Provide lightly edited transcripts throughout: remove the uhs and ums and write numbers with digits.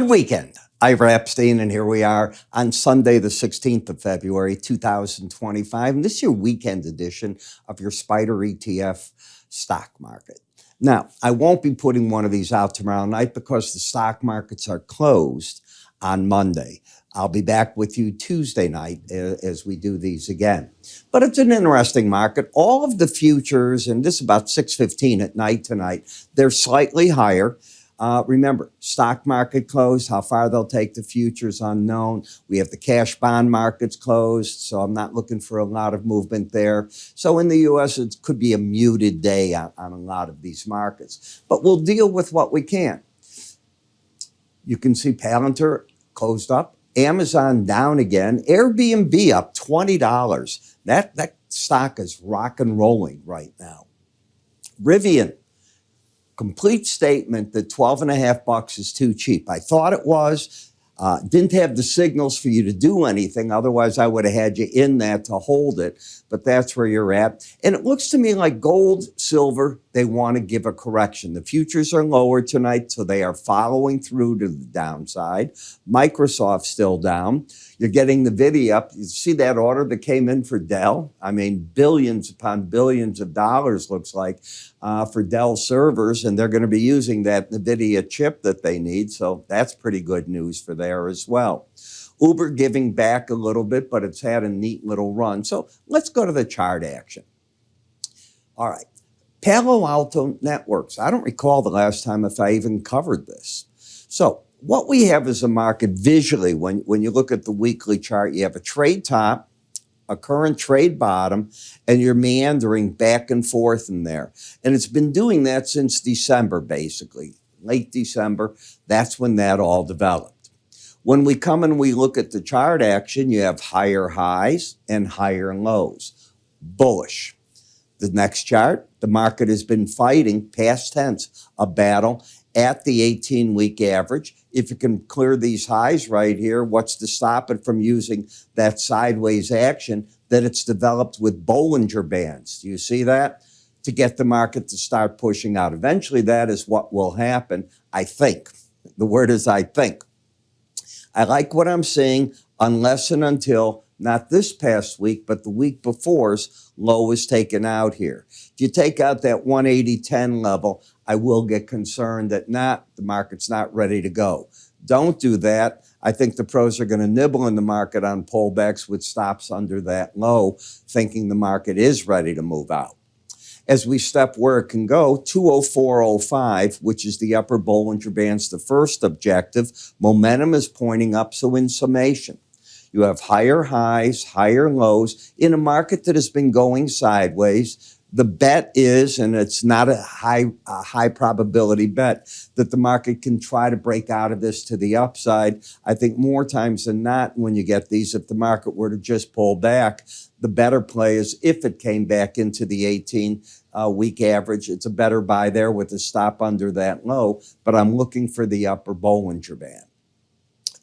Good weekend. I'm Epstein, and here we are on Sunday, the 16th of February, 2025. And this is your weekend edition of your SPDR ETF stock market. Now, I won't be putting one of these out tomorrow night because the stock markets are closed on Monday. I'll be back with you Tuesday night as we do these again. But it's an interesting market. All of the futures, and this is about 6:15 at night tonight, they're slightly higher. Remember, stock market closed. How far they'll take the futures unknown. We have the cash bond markets closed, so I'm not looking for a lot of movement there. So in the U.S., it could be a muted day on a lot of these markets. But we'll deal with what we can. You can see Palantir closed up. Amazon down again. Airbnb up $20. That stock is rock and rolling right now. Rivian. Complete statement that $12.50 is too cheap. I thought it was. Didn't have the signals for you to do anything. Otherwise, I would have had you in that to hold it. But that's where you're at. And it looks to me like gold, silver, they want to give a correction. The futures are lower tonight, so they are following through to the downside. Microsoft still down. You're getting the NVIDIA up. You see that order that came in for Dell? I mean, billions upon billions of dollars looks like for Dell servers, and they're going to be using that NVIDIA chip that they need. So that's pretty good news for there as well. Uber giving back a little bit, but it's had a neat little run. So let's go to the chart action. All right. Palo Alto Networks. I don't recall the last time if I even covered this. So what we have is a market visually, when you look at the weekly chart, you have a trade top, a current trade bottom, and you're meandering back and forth in there. And it's been doing that since December, basically. Late December, that's when that all developed. When we come and we look at the chart action, you have higher highs and higher lows. Bullish. The next chart, the market has been fighting, past tense, a battle at the 18-week average. If you can clear these highs right here, what's to stop it from using that sideways action that it's developed with Bollinger Bands? Do you see that? To get the market to start pushing out. Eventually, that is what will happen, I think. The word is I think. I like what I'm seeing unless and until, not this past week, but the week before's low is taken out here. If you take out that 180.10 level, I will get concerned that the market's not ready to go. Don't do that. I think the pros are going to nibble in the market on pullbacks with stops under that low, thinking the market is ready to move out. As we step where it can go, 204.05, which is the upper Bollinger Bands, the first objective. Momentum is pointing up, so in summation, you have higher highs, higher lows in a market that has been going sideways. The bet is, and it's not a high probability bet, that the market can try to break out of this to the upside. I think more times than not, when you get these, if the market were to just pull back, the better play is if it came back into the 18-week average. It's a better buy there with a stop under that low, but I'm looking for the upper Bollinger Band.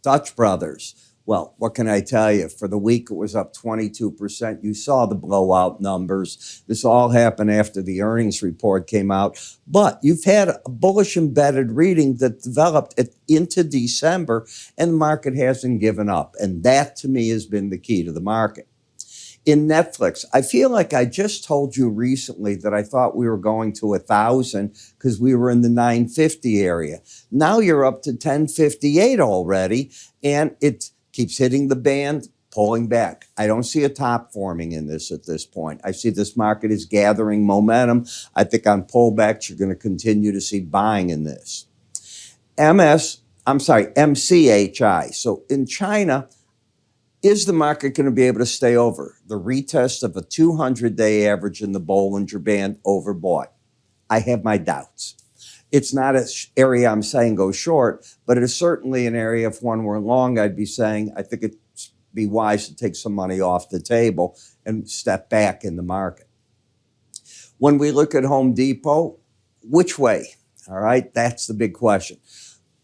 Dutch Brothers. Well, what can I tell you? For the week, it was up 22%. You saw the blowout numbers. This all happened after the earnings report came out. But you've had a bullish embedded reading that developed into December, and the market hasn't given up. And that, to me, has been the key to the market. In Netflix, I feel like I just told you recently that I thought we were going to 1,000 because we were in the 950 area. Now you're up to 1058 already, and it keeps hitting the band, pulling back. I don't see a top forming in this at this point. I see this market is gathering momentum. I think on pullbacks, you're going to continue to see buying in this. MCHI. So in China, is the market going to be able to stay over the retest of a 200-day average in the Bollinger Band overbought? I have my doubts. It's not an area I'm saying go short, but it is certainly an area if one were long, I'd be saying I think it'd be wise to take some money off the table and step back in the market. When we look at Home Depot, which way? All right, that's the big question.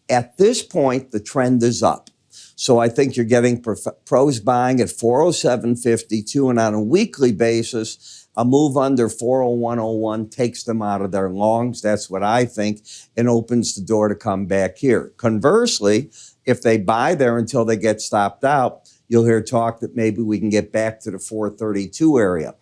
At this point, the trend is up. So I think you're getting pros buying at 407.52, and on a weekly basis, a move under 401.01 takes them out of their longs. That's what I think, and opens the door to come back here. Conversely, if they buy there until they get stopped out, you'll hear talk that maybe we can get back to the 432 area.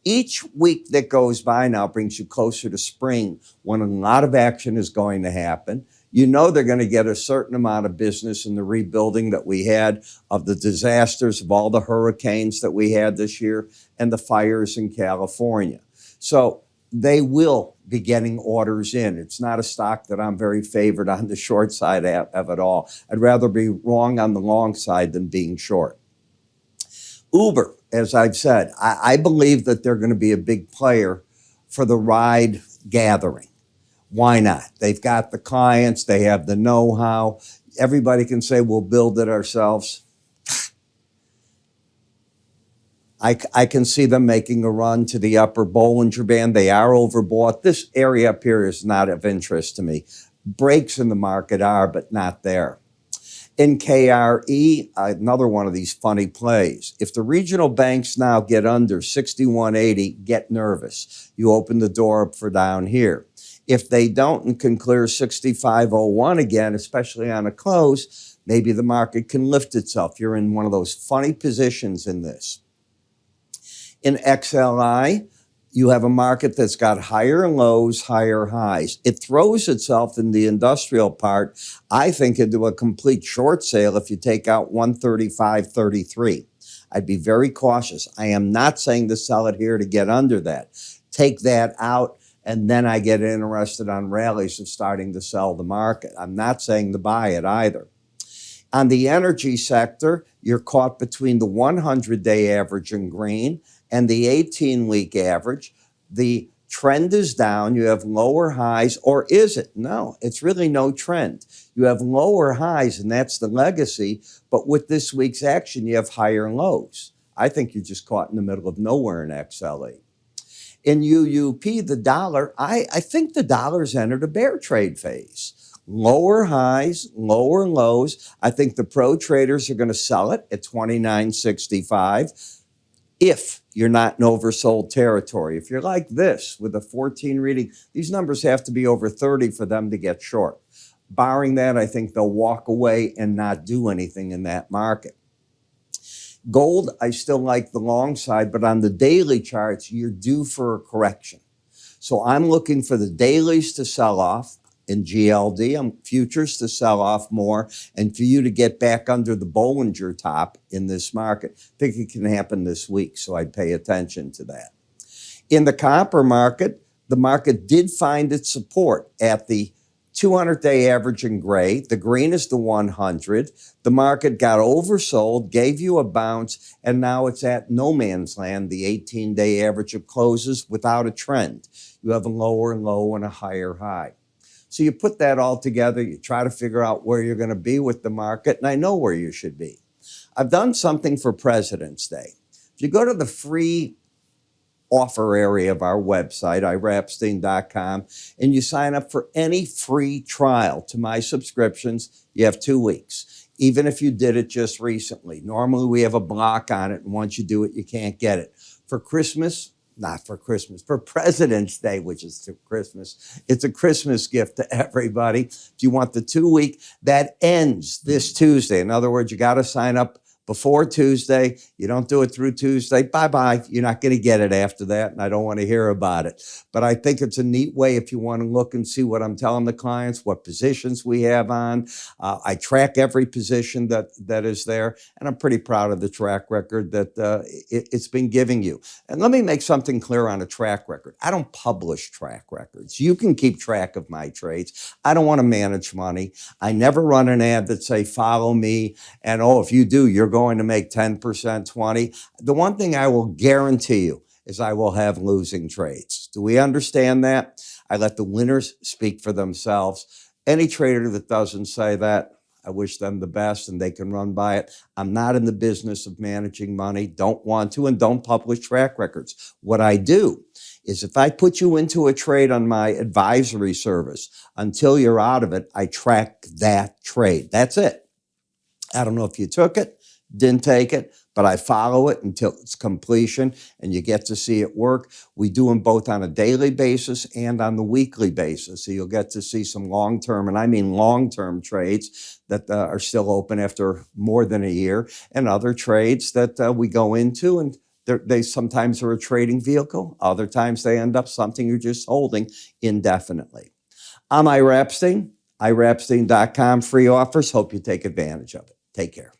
Each week that goes by now brings you closer to spring, when a lot of action is going to happen. You know they're going to get a certain amount of business in the rebuilding that we had of the disasters of all the hurricanes that we had this year and the fires in California. So they will be getting orders in. It's not a stock that I'm very favored on the short side of it all. I'd rather be wrong on the long side than being short. Uber, as I've said, I believe that they're going to be a big player for the ride gathering. Why not? They've got the clients, they have the know-how. Everybody can say, we'll build it ourselves. I can see them making a run to the upper Bollinger Band. They are overbought. This area up here is not of interest to me. Breaks in the market are, but not there. NKRE, another one of these funny plays. If the regional banks now get under 61.80, get nervous. You open the door up for down here. If they don't and can clear 65.01 again, especially on a close, maybe the market can lift itself. You're in one of those funny positions in this. In XLI, you have a market that's got higher lows, higher highs. It throws itself in the industrial part, I think, into a complete short sale if you take out 135.33. I'd be very cautious. I am not saying to sell it here to get under that. Take that out, and then I get interested on rallies of starting to sell the market. I'm not saying to buy it either. On the energy sector, you're caught between the 100-day average in green and the 18-week average. The trend is down. You have lower highs, or is it? No, it's really no trend. You have lower highs, and that's the legacy. But with this week's action, you have higher lows. I think you're just caught in the middle of nowhere in XLE. In UUP, the dollar, I think the dollar's entered a bear trade phase. Lower highs, lower lows. I think the pro traders are going to sell it at 29.65 if you're not in oversold territory. If you're like this with a 14 reading, these numbers have to be over 30 for them to get short. Barring that, I think they'll walk away and not do anything in that market. Gold, I still like the long side, but on the daily charts, you're due for a correction. So I'm looking for the dailies to sell off. In GLD, futures to sell off more, and for you to get back under the Bollinger top in this market. I think it can happen this week, so I'd pay attention to that. In the copper market, the market did find its support at the 200-day average in gray. The green is the 100. The market got oversold, gave you a bounce, and now it's at no man's land, the 18-day average of closes without a trend. You have a lower low and a higher high. So you put that all together, you try to figure out where you're going to be with the market, and I know where you should be. I've done something for President's Day. If you go to the free offer area of our website, irapstein.com, and you sign up for any free trial to my subscriptions, you have 2 weeks, even if you did it just recently. Normally we have a block on it, and once you do it, you can't get it. For Christmas, not for Christmas, for President's Day, which is to Christmas. It's a Christmas gift to everybody. If you want the 2 week, that ends this Tuesday. In other words, you got to sign up before Tuesday. You don't do it through Tuesday, bye-bye. You're not going to get it after that, and I don't want to hear about it. But I think it's a neat way if you want to look and see what I'm telling the clients, what positions we have on. I track every position that is there, and I'm pretty proud of the track record that it's been giving you. And let me make something clear on a track record. I don't publish track records. You can keep track of my trades. I don't want to manage money. I never run an ad that say, follow me, and if you do, you're going to make 10%, 20%. The one thing I will guarantee you is I will have losing trades. Do we understand that? I let the winners speak for themselves. Any trader that doesn't say that, I wish them the best and they can run by it. I'm not in the business of managing money, don't want to, and don't publish track records. What I do is if I put you into a trade on my advisory service, until you're out of it, I track that trade. That's it. I don't know if you took it, didn't take it, but I follow it until its completion and you get to see it work. We do them both on a daily basis and on the weekly basis. So you'll get to see some long-term, and I mean long-term trades that are still open after more than a year, and other trades that we go into, and they sometimes are a trading vehicle. Other times they end up something you're just holding indefinitely. I'm Ira Epstein, IraEpstein.com, free offers. Hope you take advantage of it. Take care.